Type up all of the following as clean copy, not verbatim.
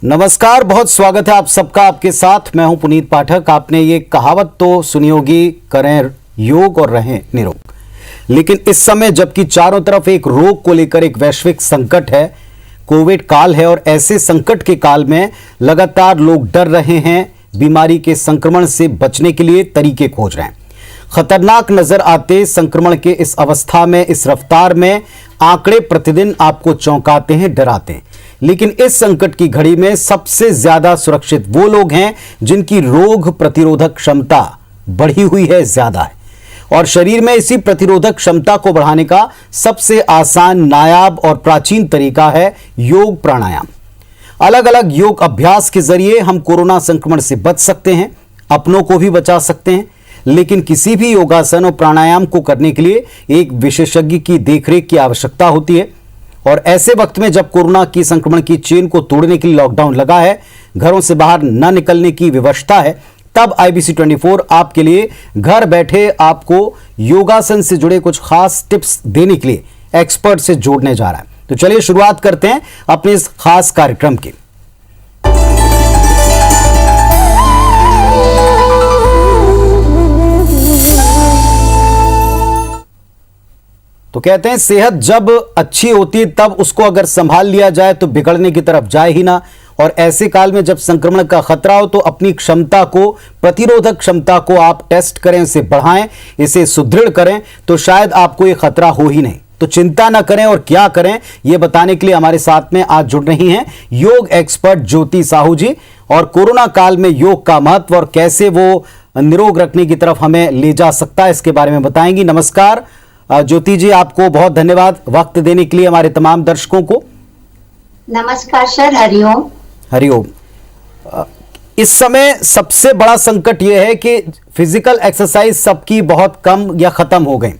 नमस्कार, बहुत स्वागत है आप सबका आपके साथ। मैं हूं पुनीत पाठक। आपने ये कहावत तो सुनी होगी, करें योग और रहें निरोग। लेकिन इस समय जबकि चारों तरफ एक रोग को लेकर एक वैश्विक संकट है, कोविड काल है, और ऐसे संकट के काल में लगातार लोग डर रहे हैं, बीमारी के संक्रमण से बचने के लिए तरीके खोज रहे हैं। खतरनाक नजर आते संक्रमण के इस अवस्था में, इस रफ्तार में आंकड़े प्रतिदिन आपको चौंकाते हैं, डराते हैं। लेकिन इस संकट की घड़ी में सबसे ज्यादा सुरक्षित वो लोग हैं जिनकी रोग प्रतिरोधक क्षमता बढ़ी हुई है, ज्यादा है। और शरीर में इसी प्रतिरोधक क्षमता को बढ़ाने का सबसे आसान, नायाब और प्राचीन तरीका है योग प्राणायाम। अलग अलग योग अभ्यास के जरिए हम कोरोना संक्रमण से बच सकते हैं, अपनों को भी बचा सकते हैं। लेकिन किसी भी योगासन और प्राणायाम को करने के लिए एक विशेषज्ञ की देखरेख की आवश्यकता होती है। और ऐसे वक्त में जब कोरोना की संक्रमण की चेन को तोड़ने के लिए लॉकडाउन लगा है, घरों से बाहर न निकलने की व्यवस्था है, तब IBC 24 आपके लिए घर बैठे आपको योगासन से जुड़े कुछ खास टिप्स देने के लिए एक्सपर्ट से जोड़ने जा रहा है। तो चलिए शुरुआत करते हैं अपने इस खास कार्यक्रम की। तो कहते हैं सेहत जब अच्छी होती है तब उसको अगर संभाल लिया जाए तो बिगड़ने की तरफ जाए ही ना। और ऐसे काल में जब संक्रमण का खतरा हो तो अपनी क्षमता को, प्रतिरोधक क्षमता को आप टेस्ट करें, इसे बढ़ाएं, इसे सुदृढ़ करें, तो शायद आपको ये खतरा हो ही नहीं। तो चिंता ना करें। और क्या करें ये बताने के लिए हमारे साथ में आज जुड़ रही हैं योग एक्सपर्ट ज्योति साहू जी। और कोरोना काल में योग का महत्व और कैसे वो निरोग रखने की तरफ हमें ले जा सकता है, इसके बारे में बताएंगी। नमस्कार ज्योति जी, आपको बहुत धन्यवाद वक्त देने के लिए हमारे तमाम दर्शकों को। नमस्कार सर, हरिओम। हरिओम। इस समय सबसे बड़ा संकट यह है कि फिजिकल एक्सरसाइज सबकी बहुत कम या खत्म हो गई।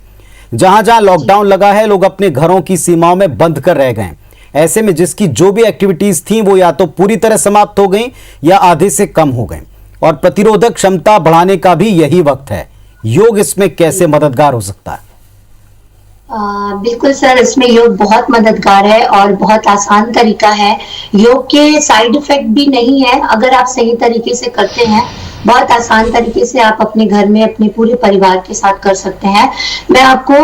जहां जहां लॉकडाउन लगा है, लोग अपने घरों की सीमाओं में बंद कर रह गए। ऐसे में जिसकी जो भी एक्टिविटीज थी वो या तो पूरी तरह समाप्त हो गई या आधे से कम हो गई। और प्रतिरोधक क्षमता बढ़ाने का भी यही वक्त है। योग इसमें कैसे मददगार हो सकता है? बिल्कुल सर, इसमें योग बहुत मददगार है और बहुत आसान तरीका है। योग के साइड इफेक्ट भी नहीं है अगर आप सही तरीके से करते हैं। बहुत आसान तरीके से आप अपने घर में अपने पूरे परिवार के साथ कर सकते हैं। मैं आपको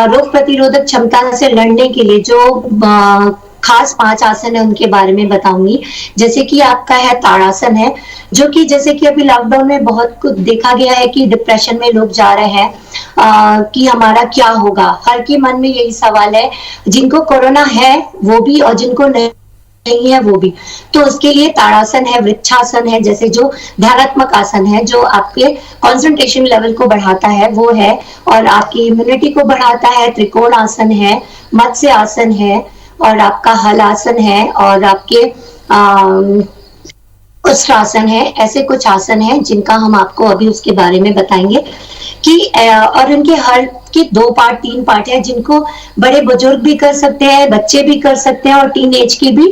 रोग प्रतिरोधक क्षमता से लड़ने के लिए जो खास 5 आसन है उनके बारे में बताऊंगी। जैसे कि आपका है ताड़ासन है, जो कि जैसे कि अभी लॉकडाउन में बहुत कुछ देखा गया है कि डिप्रेशन में लोग जा रहे हैं कि हमारा क्या होगा। हर के मन में यही सवाल है, जिनको कोरोना है वो भी और जिनको नहीं है वो भी। तो उसके लिए ताड़ासन है, वृक्षासन है, जैसे जो ध्यानात्मक आसन है जो आपके कंसंट्रेशन लेवल को बढ़ाता है वो है, और आपकी इम्यूनिटी को बढ़ाता है। त्रिकोण आसन है, मत्स्य आसन है, और आपका हल आसन है, और आपके उष्ट्रासन है। ऐसे कुछ आसन हैं जिनका हम आपको अभी उसके बारे में बताएंगे कि और इनके हर के 2 पार्ट 3 पार्ट है, जिनको बड़े बुजुर्ग भी कर सकते हैं, बच्चे भी कर सकते हैं, और टीन एज के भी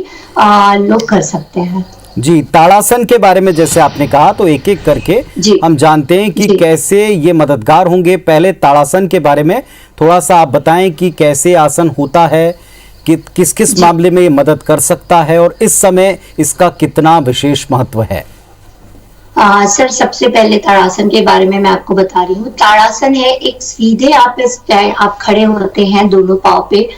लोग कर सकते हैं। जी, ताड़ासन के बारे में जैसे आपने कहा तो एक एक करके हम जानते हैं कि कैसे ये मददगार होंगे। पहले ताड़ासन के बारे में थोड़ा सा आप बताएं कि कैसे आसन होता है, कि किस किस मामले में ये मदद कर सकता है, और इस समय इसका कितना विशेष महत्व है। सर, सबसे पहले ताड़ासन के बारे में मैं आपको बता रही हूँ। ताड़ासन है एक सीधे आप खड़े होते हैं दोनों पाँव पे,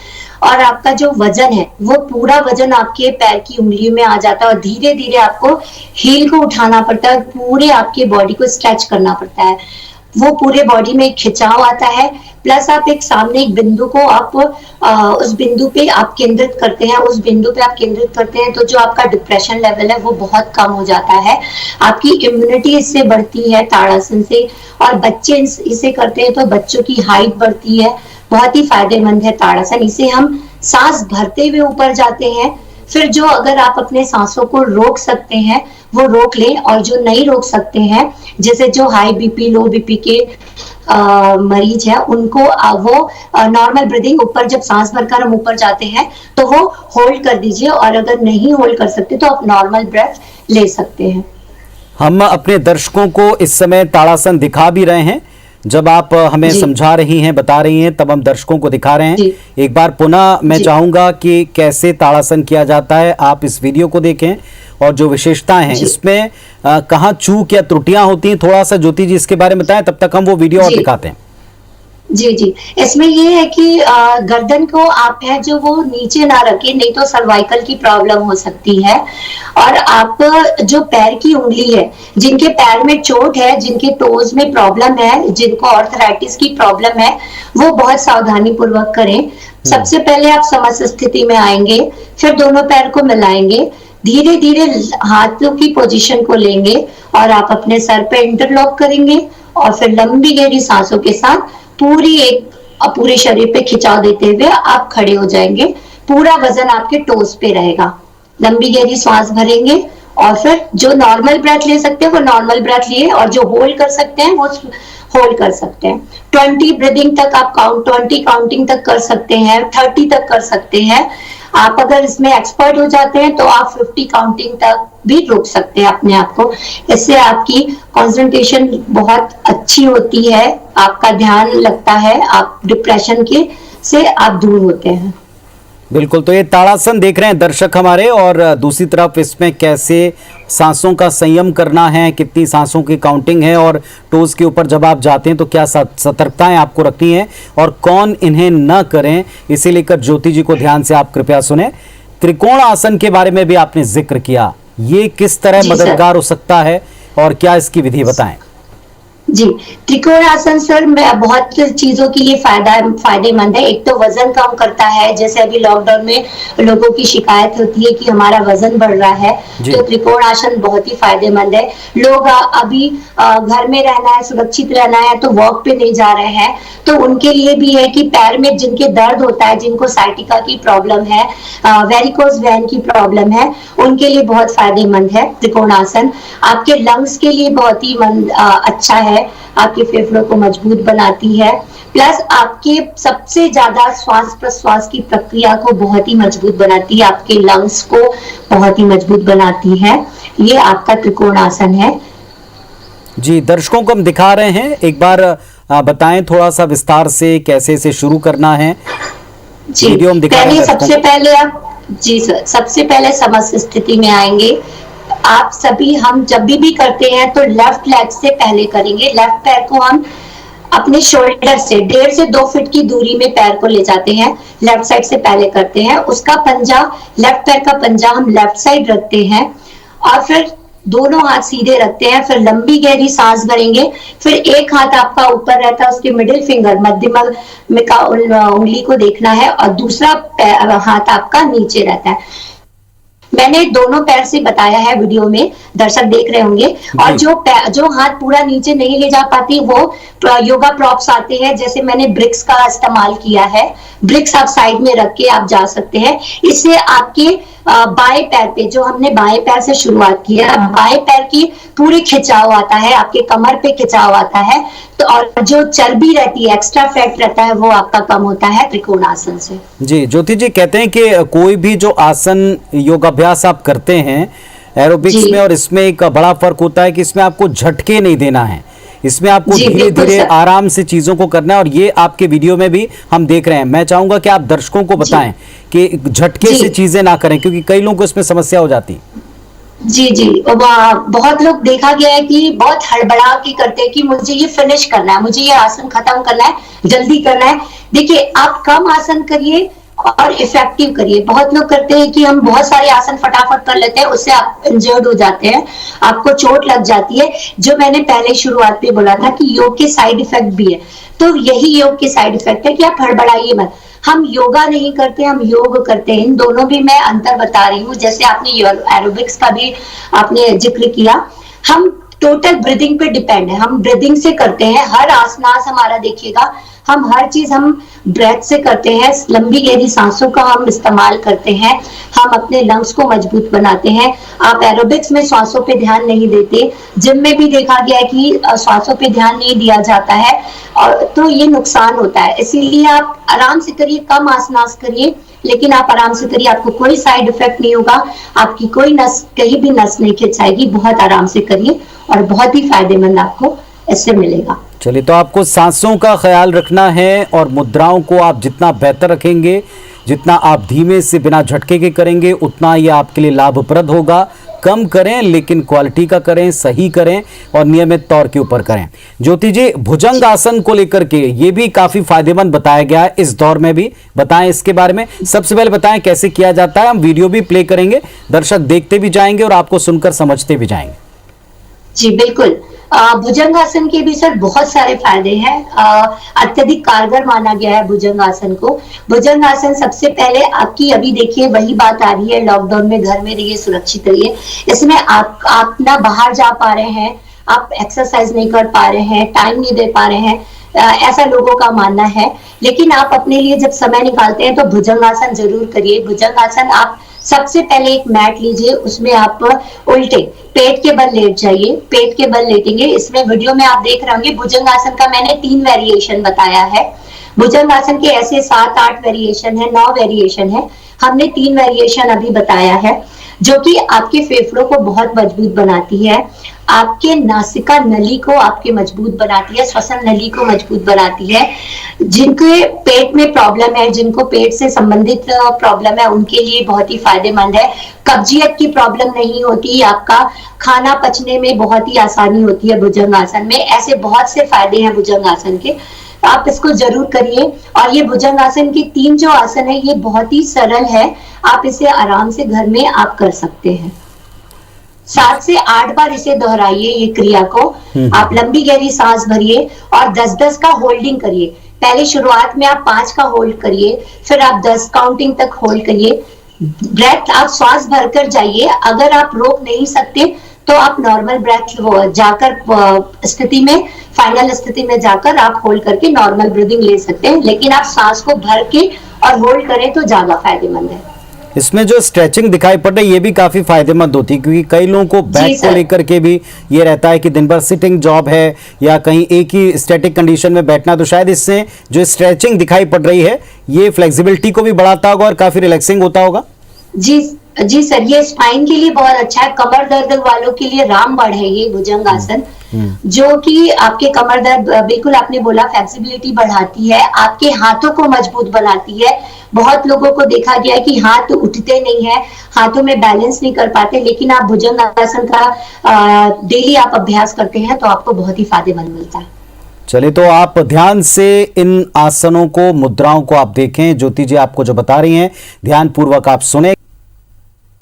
और आपका जो वजन है वो पूरा वजन आपके पैर की उंगलियों में आ जाता है, और धीरे धीरे आपको हील को उठाना पड़ता है, पूरे आपके बॉडी को स्ट्रेच करना पड़ता है। वो पूरे बॉडी में एक खिंचाव आता है, प्लस आप एक सामने एक बिंदु को आप उस बिंदु पे आप केंद्रित करते हैं। उस बिंदु पे आप केंद्रित करते हैं तो जो आपका डिप्रेशन लेवल है वो बहुत कम हो जाता है। आपकी इम्यूनिटी इससे बढ़ती है ताड़ासन से, और बच्चे इसे करते हैं तो बच्चों की हाइट बढ़ती है। बहुत ही फायदेमंद है ताड़ासन। इसे हम सांस भरते हुए ऊपर जाते हैं। फिर जो अगर आप अपने सांसों को रोक सकते हैं वो रोक लें, और जो नहीं रोक सकते हैं, जैसे जो हाई बीपी, लो बीपी के मरीज है, उनको वो नॉर्मल ब्रीदिंग, ऊपर जब सांस भरकर हम ऊपर जाते हैं तो वो होल्ड कर दीजिए, और अगर नहीं होल्ड कर सकते तो आप नॉर्मल ब्रेथ ले सकते हैं। हम अपने दर्शकों को इस समय ताड़ासन दिखा भी रहे हैं। जब आप हमें समझा रही हैं, बता रही हैं, तब हम दर्शकों को दिखा रहे हैं। एक बार पुनः मैं चाहूंगा कि कैसे ताड़ासन किया जाता है, आप इस वीडियो को देखें और जो विशेषताएं हैं, इसमें कहाँ चूक या त्रुटियां होती हैं, थोड़ा सा ज्योति जी इसके बारे में बताएं, तब तक हम वो वीडियो और दिखाते हैं। जी जी, इसमें ये है कि गर्दन को आप है जो वो नीचे ना रखें, नहीं तो सर्वाइकल की प्रॉब्लम हो सकती है। और आप जो पैर की उंगली है, जिनके पैर में चोट है, जिनके टोज में प्रॉब्लम है, जिनको ऑर्थराइटिस की प्रॉब्लम है, वो बहुत सावधानी पूर्वक करें। सबसे पहले आप समस्या स्थिति में आएंगे, फिर दोनों पैर को मिलाएंगे, धीरे धीरे हाथों की पोजीशन को लेंगे और आप अपने सर पे इंटरलॉक करेंगे और फिर लंबी गहरी सांसों के साथ पूरे शरीर पे खिंचाव देते हुए आप खड़े हो जाएंगे। पूरा वजन आपके टोस पे रहेगा। लंबी गहरी सांस भरेंगे और फिर जो नॉर्मल ब्रेथ ले सकते हैं वो नॉर्मल ब्रेथ लिए, और जो होल्ड कर सकते हैं वो होल्ड कर सकते हैं। 20 ब्रीदिंग तक आप 20 काउंटिंग तक कर सकते हैं, 30 तक कर सकते हैं। आप अगर इसमें एक्सपर्ट हो जाते हैं तो आप 50 काउंटिंग तक भी रोक सकते हैं अपने आप को। इससे आपकी कंसंट्रेशन बहुत अच्छी होती है, आपका ध्यान लगता है, आप डिप्रेशन के से आप दूर होते हैं। बिल्कुल, तो ये ताड़ासन देख रहे हैं दर्शक हमारे, और दूसरी तरफ इसमें कैसे सांसों का संयम करना है, कितनी सांसों की काउंटिंग है, और टोज के ऊपर जब आप जाते हैं तो क्या सतर्कताएं आपको रखनी है और कौन इन्हें न करें, इसे लेकर ज्योति जी को ध्यान से आप कृपया सुने। त्रिकोण आसन के बारे में भी आपने जिक्र किया, ये किस तरह मददगार हो सकता है और क्या इसकी विधि बताएं। जी, त्रिकोण आसन सर बहुत चीजों के लिए फायदेमंद है। एक तो वजन कम करता है, जैसे अभी लॉकडाउन में लोगों की शिकायत होती है कि हमारा वजन बढ़ रहा है, तो त्रिकोण आसन बहुत ही फायदेमंद है। लोग अभी घर में रहना है, सुरक्षित रहना है, तो वॉक पे नहीं जा रहे हैं, तो उनके लिए भी है कि पैर में जिनके दर्द होता है, जिनको साइटिका की प्रॉब्लम है, वेरिकोज वेन की प्रॉब्लम है, उनके लिए बहुत फायदेमंद है त्रिकोण आसन। आपके लंग्स के लिए बहुत ही अच्छा है, आपके फेफड़ों को मजबूत बनाती है, प्लस आपके सबसे ज्यादा श्वास प्रश्वास की प्रक्रिया को बहुत ही मजबूत बनाती है, आपके लंग्स को बहुत ही मजबूत बनाती है। ये आपका त्रिकोण आसन है। जी, दर्शकों को हम दिखा रहे हैं, एक बार बताएं थोड़ा सा विस्तार से कैसे इसे शुरू करना है। जी, वीडियो हम दिखा रहे हैं। सबसे पहले आप जी सर, सबसे पहले समस्या स्थिति में आएंगे। आप सभी, हम जब भी करते हैं तो लेफ्ट लेग से पहले करेंगे। लेफ्ट पैर को हम अपने शोल्डर से 1.5 से 2 फीट की दूरी में पैर को ले जाते हैं, लेफ्ट साइड से पहले करते हैं। उसका पंजा, लेफ्ट पैर का पंजा हम लेफ्ट साइड रखते हैं और फिर दोनों हाथ सीधे रखते हैं। फिर लंबी गहरी सांस भरेंगे। फिर एक हाथ आपका ऊपर रहता है, उसके मिडिल फिंगर, मध्यमा का उंगली को देखना है, और दूसरा हाथ आपका नीचे रहता है। मैंने दोनों पैर से बताया है, वीडियो में दर्शक देख रहे होंगे। और जो हाथ पूरा नीचे नहीं ले जा पाती, वो योगा प्रॉप्स आते हैं, जैसे मैंने ब्रिक्स का इस्तेमाल किया है। ब्रिक्स आप साइड में रख के आप जा सकते हैं। इससे आपके बाएं पैर पे, जो हमने बाएं पैर से शुरुआत की है, बाएं पैर की पूरी खिंचाव आता है, आपके कमर पे खिंचाव आता है, तो और जो चर्बी रहती है, एक्स्ट्रा फैट रहता है, वो आपका कम होता है त्रिकोण आसन से। जी, ज्योति जी कहते हैं कि कोई भी जो आसन योगाभ्यास आप करते हैं एरोबिक्स में और इसमें एक बड़ा फर्क होता है कि इसमें आपको झटके नहीं देना है, इसमें आपको धीरे धीरे आराम से चीजों को करना है, और ये आपके वीडियो में भी हम देख रहे हैं। मैं चाहूंगा कि आप दर्शकों को बताएं कि झटके से चीजें ना करें, क्योंकि कई लोगों को इसमें समस्या हो जाती। जी जी, बहुत लोग देखा गया है कि बहुत हड़बड़ा के करते हैं कि मुझे ये फिनिश करना है, मुझे ये आसन खत्म करना है, जल्दी करना है। देखिए, आप कम आसन करिए और इफेक्टिव करिए। बहुत लोग करते हैं कि हम बहुत सारे आसन फटाफट कर लेते हैं, उससे आप इंजर्ड हो जाते हैं, आपको चोट लग जाती है। जो मैंने पहले शुरुआत में बोला था कि योग के साइड इफेक्ट भी है, तो यही योग के साइड इफेक्ट है कि आप हड़बड़ाइए मत। हम योगा नहीं करते, हम योग करते हैं। इन दोनों भी मैं अंतर बता रही हूँ। जैसे आपने एरोबिक्स का भी आपने जिक्र किया, हम टोटल ब्रीदिंग पे डिपेंड है, हम ब्रीदिंग से करते हैं। हर आसनास हमारा देखिएगा, हम हर चीज हम ब्रेथ से करते हैं, लंबी गहरी सांसों का हम इस्तेमाल करते हैं, हम अपने लंग्स को मजबूत बनाते हैं। आप एरोबिक्स में सांसों पे ध्यान नहीं देते, जिम में भी देखा गया है कि सांसों पे ध्यान नहीं दिया जाता है, और तो ये नुकसान होता है। इसीलिए आप आराम से करिए, कम आसनास करिए, लेकिन आप आराम से करिए, आपको कोई साइड इफेक्ट नहीं होगा, आपकी कोई नस, कहीं भी नस नहीं खिंचाएगी। बहुत आराम से करिए और बहुत ही फायदेमंद आपको इससे मिलेगा। चलिए, तो आपको सांसों का ख्याल रखना है और मुद्राओं को आप जितना बेहतर रखेंगे, जितना आप धीमे से बिना झटके के करेंगे, उतना ये आपके लिए लाभप्रद होगा, कम करें लेकिन क्वालिटी का करें, सही करें और नियमित तौर के ऊपर करें। ज्योति जी, भुजंग आसन को लेकर के ये भी काफी फायदेमंद बताया गया है इस दौर में भी, बताएं इसके बारे में। सबसे पहले बताएं कैसे किया जाता है, हम वीडियो भी प्ले करेंगे, दर्शक देखते भी जाएंगे और आपको सुनकर समझते भी जाएंगे। जी बिल्कुल। भुजंगासन के भी सर बहुत सारे फायदे हैं। अत्यधिक कारगर माना गया है भुजंगासन को। भुजंगासन सबसे पहले आपकी, अभी देखिए वही बात आ रही है, लॉकडाउन में घर में रहिए, सुरक्षित रहिए। इसमें आप ना बाहर जा पा रहे हैं, आप एक्सरसाइज नहीं कर पा रहे हैं, टाइम नहीं दे पा रहे हैं, ऐसा लोगों का मानना है। लेकिन आप अपने लिए जब समय निकालते हैं तो भुजंगासन जरूर करिए। भुजंगासन आप सबसे पहले एक मैट लीजिए, उसमें आप उल्टे पेट के बल लेट जाइए। पेट के बल लेटेंगे, इसमें वीडियो में आप देख रहे होंगे भुजंगासन का मैंने 3 वेरिएशन बताया है। भुजंगासन के ऐसे 7-8 वेरिएशन है, 9 वेरिएशन है, हमने 3 वेरिएशन अभी बताया है, जो कि आपके फेफड़ों को बहुत मजबूत बनाती है, आपके नासिका नली को आपके मजबूत बनाती है, श्वसन नली को मजबूत बनाती है। जिनके पेट में प्रॉब्लम है, जिनको पेट से संबंधित प्रॉब्लम है, उनके लिए बहुत ही फायदेमंद है। कब्जियत की प्रॉब्लम नहीं होती, आपका खाना पचने में बहुत ही आसानी होती है भुजंगासन में। ऐसे बहुत से फायदे हैं भुजंगासन के, आप इसको जरूर करिए। और ये भुजंगासन के 3 जो आसन है, ये बहुत ही सरल है, आप इसे आराम से घर में आप कर सकते हैं। 7 से 8 बार इसे दोहराइए, ये क्रिया को। आप लंबी गहरी सांस भरिए और 10-10 का होल्डिंग करिए। पहले शुरुआत में आप 5 का होल्ड करिए, फिर आप 10 काउंटिंग तक होल्ड करिए। ब्रेथ आप श्वास भरकर जाइए। अगर आप रोक नहीं सकते तो आप नॉर्मल ब्रेथ जाकर स्थिति में, फाइनल स्थिति में जाकर आप होल्ड करके नॉर्मल ब्रीदिंग ले सकते हैं। लेकिन आप सांस को भर के और होल्ड करें तो ज्यादा फायदेमंद है। इसमें जो स्ट्रेचिंग दिखाई पड़ रही है ये भी काफी फायदेमंद होती है, क्योंकि कई लोगों को बैक को लेकर के भी ये रहता है कि दिन भर सिटिंग जॉब है या कहीं एक ही स्टैटिक कंडीशन में बैठना, तो शायद इससे जो स्ट्रेचिंग दिखाई पड़ रही है ये फ्लेक्सिबिलिटी को भी बढ़ाता होगा और काफी रिलैक्सिंग होता होगा। जी सर, ये स्पाइन के लिए बहुत अच्छा है। कमर दर्द वालों के लिए रामबाण है ये भुजंगासन, जो कि आपके कमर दर्द, बिल्कुल आपने बोला, फ्लेक्सिबिलिटी बढ़ाती है, आपके हाथों को मजबूत बनाती है। बहुत लोगों को देखा गया है कि हाथ उठते नहीं है, हाथों में बैलेंस नहीं कर पाते, लेकिन आप भुजंगासन का डेली आप अभ्यास करते हैं तो आपको बहुत ही फायदेमंद मिलता है। चलिए, तो आप ध्यान से इन आसनों को, मुद्राओं को आप देखें। ज्योति जी आपको जो बता रही हैं ध्यान पूर्वक आप सुने।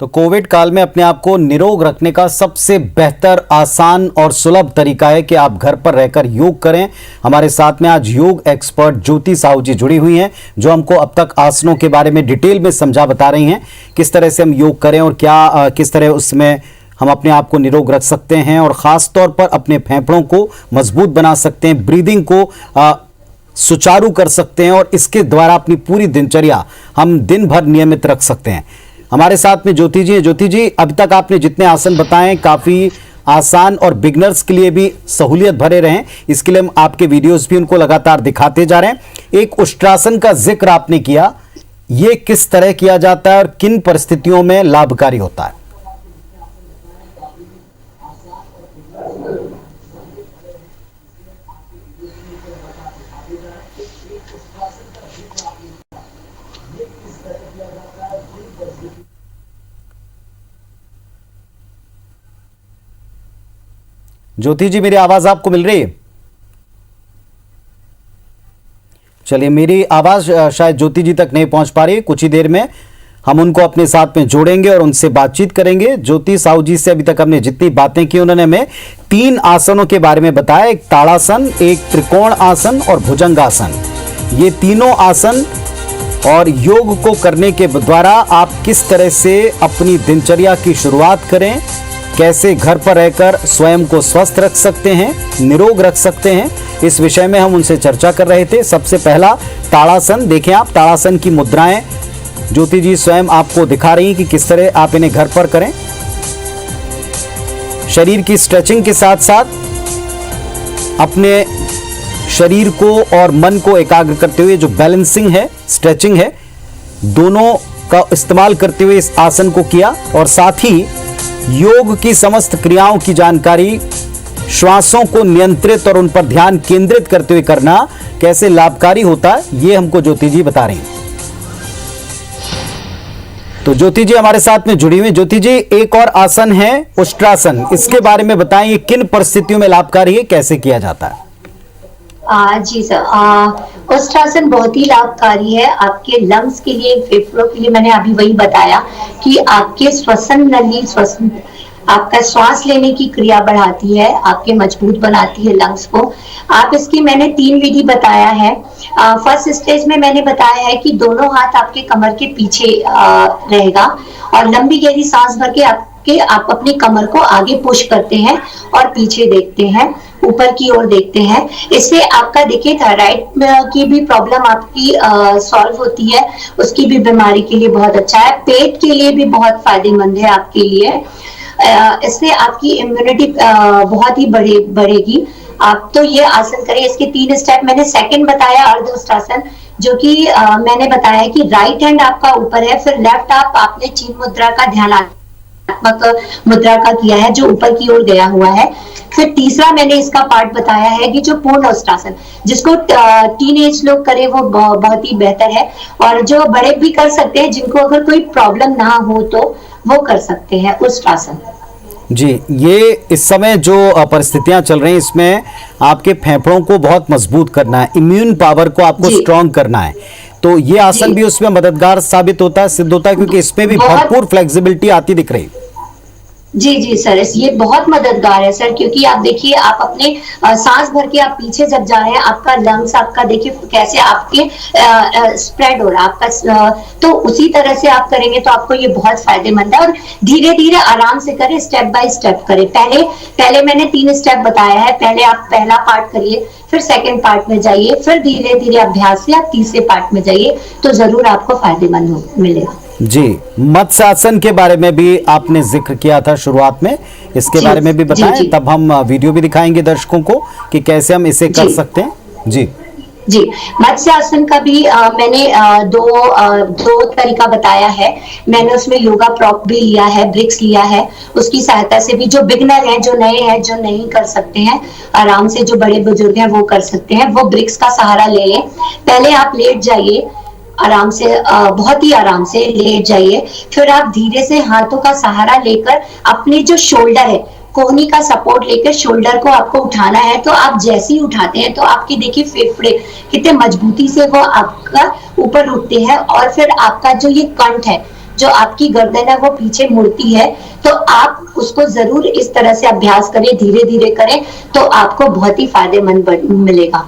तो कोविड काल में अपने आप को निरोग रखने का सबसे बेहतर, आसान और सुलभ तरीका है कि आप घर पर रहकर योग करें। हमारे साथ में आज योग एक्सपर्ट ज्योति साहू जी जुड़ी हुई हैं, जो हमको अब तक आसनों के बारे में डिटेल में समझा बता रही हैं, किस तरह से हम योग करें और क्या किस तरह उसमें हम अपने आप को निरोग रख सकते हैं और ख़ास तौर पर अपने फेफड़ों को मजबूत बना सकते हैं, ब्रीदिंग को सुचारू कर सकते हैं और इसके द्वारा अपनी पूरी दिनचर्या हम दिन भर नियमित रख सकते हैं। हमारे साथ में ज्योति जी हैं। ज्योति जी, अब तक आपने जितने आसन बताए काफ़ी आसान और बिगनर्स के लिए भी सहूलियत भरे रहें, इसके लिए हम आपके वीडियोस भी उनको लगातार दिखाते जा रहे हैं। एक उष्ट्रासन का जिक्र आपने किया, ये किस तरह किया जाता है और किन परिस्थितियों में लाभकारी होता है? ज्योति जी, मेरी आवाज आपको मिल रही है? चलिए, मेरी आवाज शायद ज्योति जी तक नहीं पहुंच पा रही। कुछ ही देर में हम उनको अपने साथ में जोड़ेंगे और उनसे बातचीत करेंगे। ज्योति साहू जी से अभी तक हमने जितनी बातें की, उन्होंने हमें 3 आसनों के बारे में बताया, एक ताड़ासन, एक त्रिकोण आसन और भुजंगासन। ये तीनों आसन और योग को करने के द्वारा आप किस तरह से अपनी दिनचर्या की शुरुआत करें, कैसे घर पर रहकर स्वयं को स्वस्थ रख सकते हैं, निरोग रख सकते हैं, इस विषय में हम उनसे चर्चा कर रहे थे। सबसे पहला ताड़ासन। देखें आप, ताड़ासन की मुद्राएं ज्योति जी स्वयं आपको दिखा रही हैं कि किस तरह आप इन्हें घर पर करें। शरीर की स्ट्रेचिंग के साथ साथ अपने शरीर को और मन को एकाग्र करते हुए जो बैलेंसिंग है, स्ट्रेचिंग है, दोनों का इस्तेमाल करते हुए इस आसन को किया। और साथ ही योग की समस्त क्रियाओं की जानकारी, श्वासों को नियंत्रित और उन पर ध्यान केंद्रित करते हुए करना कैसे लाभकारी होता है, ये हमको ज्योति जी बता रही हैं। तो ज्योति जी हमारे साथ में जुड़ी हुई। ज्योति जी, एक और आसन है उष्ट्रासन, इसके बारे में बताएं, ये किन परिस्थितियों में लाभकारी है, कैसे किया जाता है? जी सर, उष्ट्रासन बहुत ही लाभकारी है आपके लंग्स के लिए, फेफड़ों के लिए। मैंने अभी वही बताया कि आपके श्वसन नली, श्वसन आपका श्वास लेने की क्रिया बढ़ाती है, आपके मजबूत बनाती है लंग्स को। आप इसकी मैंने 3 विधि बताया है। फर्स्ट स्टेज में मैंने बताया है कि दोनों हाथ आपके कमर के पीछे रहेगा और लंबी गहरी सांस भर के आप अपनी कमर को आगे पुश करते हैं और पीछे देखते हैं, ऊपर की ओर देखते हैं। इससे आपका देखिए थायराइड की भी प्रॉब्लम आपकी सॉल्व होती है, उसकी भी बीमारी के लिए बहुत अच्छा है। पेट के लिए भी बहुत फायदेमंद है आपके लिए। इससे आपकी इम्यूनिटी बहुत ही बढ़ेगी। आप तो ये आसन करें। इसके 3 स्टेप मैंने सेकंड बताया अर्ध उष्ट्रासन, जो कि मैंने बताया कि राइट हैंड आपका ऊपर है, फिर लेफ्ट आपने चीन मुद्रा का ध्यानात्मक मुद्रा का किया है जो ऊपर की ओर गया हुआ है। फिर तीसरा मैंने इसका पार्ट बताया है कि जो पूर्ण उष्ट्रासन, जिसको टीनेज लोग करें वो बहुत ही बेहतर है, और जो बड़े भी कर सकते हैं, जिनको अगर कोई प्रॉब्लम ना हो तो वो कर सकते हैं उष्ट्रासन। जी, ये इस समय जो परिस्थितियां चल रही हैं, इसमें आपके फेफड़ों को बहुत मजबूत करना है, इम्यून पावर को आपको स्ट्रांग करना है, तो ये आसन भी उसमें मददगार साबित होता है, सिद्ध होता है, क्योंकि इसमें भी भरपूर फ्लेक्सिबिलिटी आती दिख रही है। जी सर, ये बहुत मददगार है सर, क्योंकि आप देखिए आप अपने सांस भर के आप पीछे जब जा रहे हैं, आपका लंग्स आपका देखिए कैसे आपके स्प्रेड हो रहा है आपका, तो उसी तरह से आप करेंगे तो आपको ये बहुत फायदेमंद है। और धीरे धीरे आराम से करें, स्टेप बाय स्टेप करें। पहले मैंने 3 स्टेप बताया है। पहले आप पहला पार्ट करिए, फिर सेकंड पार्ट में जाइए, फिर धीरे धीरे अभ्यास से आप तीसरे पार्ट में जाइए, तो जरूर आपको फायदेमंद मिलेगा। जी, मत्स्यासन के बारे में भी आपने जिक्र किया था शुरुआत में, इसके बारे में भी बताएं, तब हम वीडियो भी दिखाएंगे दर्शकों को कि कैसे हम इसे कर सकते हैं। जी, मत्स्यासन का भी मैंने दो तरीका बताया है। मैंने उसमें योगा प्रॉप भी लिया है, ब्रिक्स लिया है, उसकी सहायता से भी जो बिगनर हैं, जो नए हैं, जो नहीं कर सकते हैं आराम से, जो बड़े बुजुर्ग हैं वो कर सकते हैं, वो ब्रिक्स का सहारा ले लें। पहले आप लेट जाइए आराम से, बहुत ही आराम से लेट जाइए, फिर आप धीरे से हाथों का सहारा लेकर अपने जो शोल्डर है, कोहनी का सपोर्ट लेकर शोल्डर को आपको उठाना है। तो आप जैसे ही उठाते हैं तो आपकी देखिए फेफड़े कितने मजबूती से वो आपका ऊपर उठते हैं, और फिर आपका जो ये कंठ है, जो आपकी गर्दन है, वो पीछे मुड़ती है। तो आप उसको जरूर इस तरह से अभ्यास करें, धीरे धीरे करें, तो आपको बहुत ही फायदेमंद मिलेगा।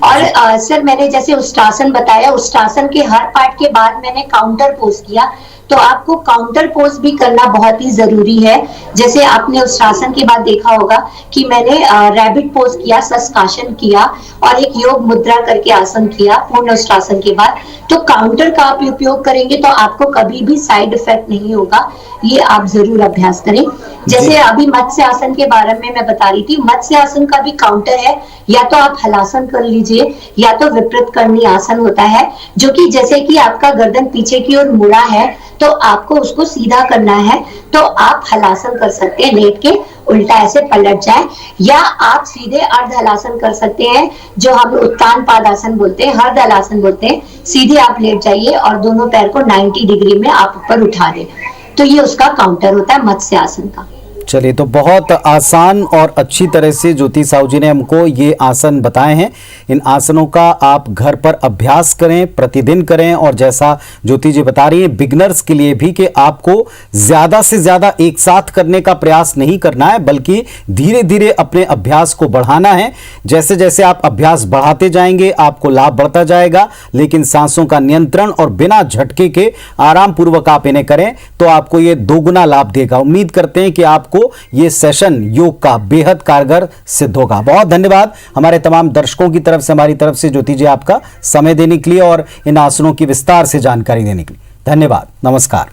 और सर मैंने जैसे उष्ट्रासन बताया, उष्ट्रासन के हर पार्ट के बाद मैंने काउंटर पोज किया, तो आपको काउंटर पोज भी करना बहुत ही जरूरी है। जैसे आपने उष्ट्रासन के बाद देखा होगा कि मैंने रैबिट पोज किया, शशकासन किया और एक योग मुद्रा करके आसन किया पूर्ण उष्ट्रासन के बाद। तो काउंटर का आप उपयोग करेंगे तो आपको कभी भी साइड इफेक्ट नहीं होगा, ये आप जरूर अभ्यास करें। जैसे अभी मत्स्य आसन के बारे में मैं बता रही थी, मत्स्य आसन का भी काउंटर है, या तो आप हलासन कर लीजिए या तो विपरीत करणी आसन होता है, जो कि जैसे कि आपका गर्दन पीछे की ओर मुड़ा है तो आपको उसको सीधा करना है, तो आप हलासन कर सकते हैं, लेट के उल्टा ऐसे पलट जाए, या आप सीधे अर्ध हलासन कर सकते हैं, जो हम उत्तान पादासन बोलते हैं, अर्ध हलासन बोलते हैं। सीधे आप लेट जाइए और दोनों पैर को 90 डिग्री में आप ऊपर उठा दें, तो ये उसका काउंटर होता है मत्स्य आसन का। चलिए, तो बहुत आसान और अच्छी तरह से ज्योति साहू जी ने हमको ये आसन बताए हैं। इन आसनों का आप घर पर अभ्यास करें, प्रतिदिन करें, और जैसा ज्योति जी बता रही हैं बिगनर्स के लिए भी, कि आपको ज़्यादा से ज़्यादा एक साथ करने का प्रयास नहीं करना है, बल्कि धीरे धीरे अपने अभ्यास को बढ़ाना है। जैसे जैसे आप अभ्यास बढ़ाते जाएंगे आपको लाभ बढ़ता जाएगा, लेकिन सांसों का नियंत्रण और बिना झटके के आराम पूर्वक आप इन्हें करें तो आपको ये दोगुना लाभ देगा। उम्मीद करते हैं कि आपको ये सेशन योग का बेहद कारगर सिद्ध होगा। बहुत धन्यवाद हमारे तमाम दर्शकों की तरफ से, हमारी तरफ से ज्योति जी, आपका समय देने के लिए और इन आसनों की विस्तार से जानकारी देने के लिए धन्यवाद। नमस्कार।